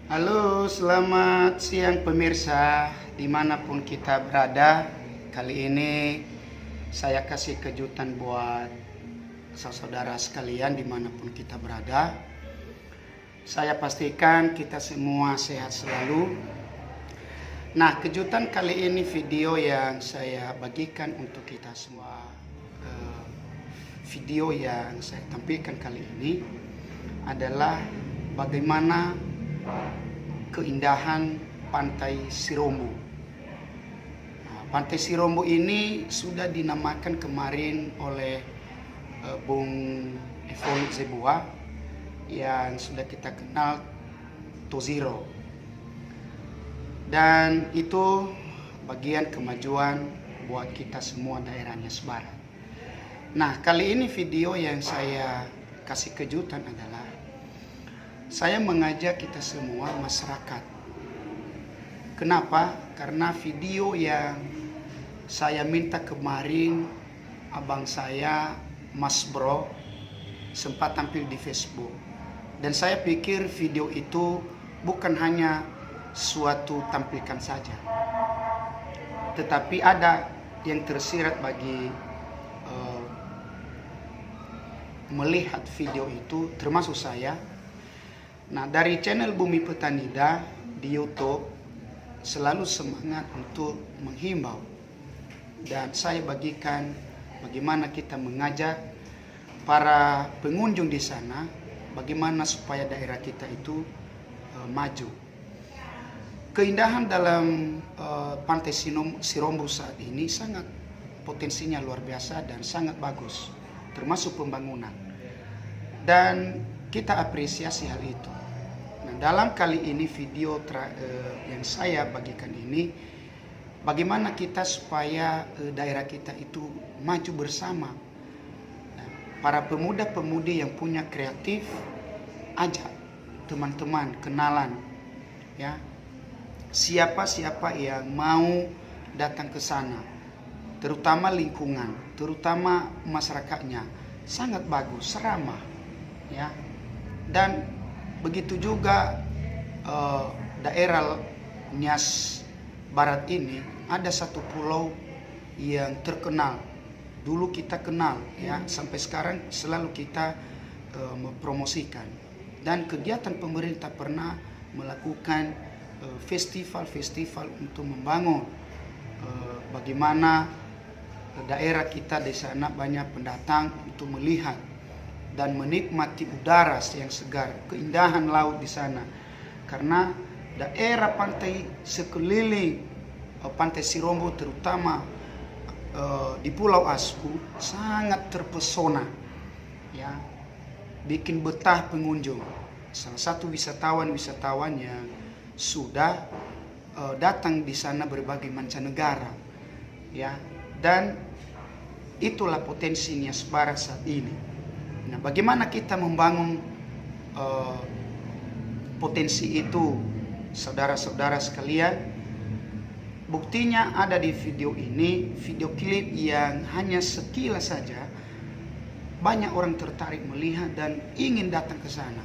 Halo, selamat siang pemirsa dimanapun kita berada. Kali ini saya kasih kejutan buat saudara sekalian dimanapun kita berada. Saya pastikan kita semua sehat selalu. Nah, kejutan kali ini video yang saya bagikan untuk kita semua. Video yang saya tampilkan kali ini adalah bagaimana keindahan Pantai Sirombo. Pantai Sirombo ini sudah dinamakan kemarin oleh Bung Evon Zeboa yang sudah kita kenal Tozero. Dan itu bagian kemajuan buat kita semua daerah Nias Barat. Nah, kali ini video yang saya kasih kejutan adalah saya mengajak kita semua masyarakat. Kenapa? Karena video yang saya minta kemarin abang saya, Mas Bro, sempat tampil di Facebook. Dan saya pikir video itu bukan hanya suatu tampilkan saja, tetapi ada yang tersirat bagi melihat video itu, termasuk saya. Nah, dari channel Bumi Petanida di YouTube selalu semangat untuk menghimbau, dan saya bagikan bagaimana kita mengajak para pengunjung di sana, bagaimana supaya daerah kita itu maju. Keindahan dalam Pantai Sirombo saat ini sangat potensinya luar biasa dan sangat bagus, termasuk pembangunan, dan kita apresiasi hal itu. Nah, dalam kali ini video yang saya bagikan ini, bagaimana kita supaya daerah kita itu maju bersama. Nah, para pemuda-pemudi yang punya kreatif, ajak teman-teman kenalan, ya, siapa-siapa yang mau datang ke sana, terutama lingkungan, terutama masyarakatnya sangat bagus, seramah, ya. Dan begitu juga daerah Nias Barat ini ada satu pulau yang terkenal. Dulu kita kenal, ya, sampai sekarang selalu kita mempromosikan. Dan kegiatan pemerintah pernah melakukan festival-festival untuk membangun bagaimana daerah kita di sana banyak pendatang untuk melihat dan menikmati udara yang segar, keindahan laut di sana. Karena daerah pantai sekeliling Pantai Sirombo, terutama di Pulau Asku, sangat terpesona, ya, bikin betah pengunjung. Salah satu wisatawan yang sudah datang di sana berbagai mancanegara, ya, dan itulah potensi Nias Barat saat ini. Nah, bagaimana kita membangun potensi itu, saudara-saudara sekalian? Buktinya ada di video ini, video klip yang hanya sekilas saja, banyak orang tertarik melihat dan ingin datang ke sana.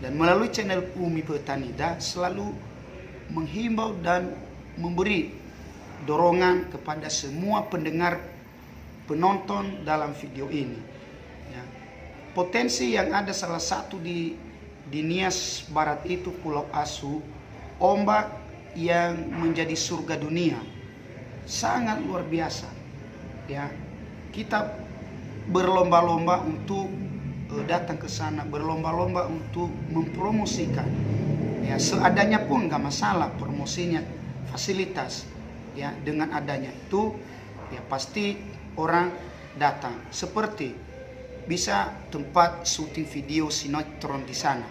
Dan melalui channel Bumi Petanida selalu menghimbau dan memberi dorongan kepada semua pendengar, penonton dalam video ini, ya. Potensi yang ada salah satu di Nias Barat itu Pulau Asu, ombak yang menjadi surga dunia, sangat luar biasa, ya. Kita berlomba-lomba untuk datang ke sana, berlomba-lomba untuk mempromosikan, ya, seadanya pun nggak masalah promosinya, fasilitas, ya. Dengan adanya itu, ya, pasti orang datang. Seperti bisa tempat syuting video sinetron di sana,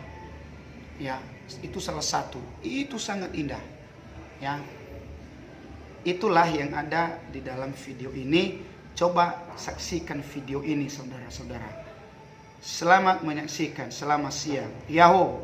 ya, itu salah satu, itu sangat indah, ya. Itulah yang ada di dalam video ini. Coba saksikan video ini, saudara-saudara. Selamat menyaksikan, selamat siang. Yahoo.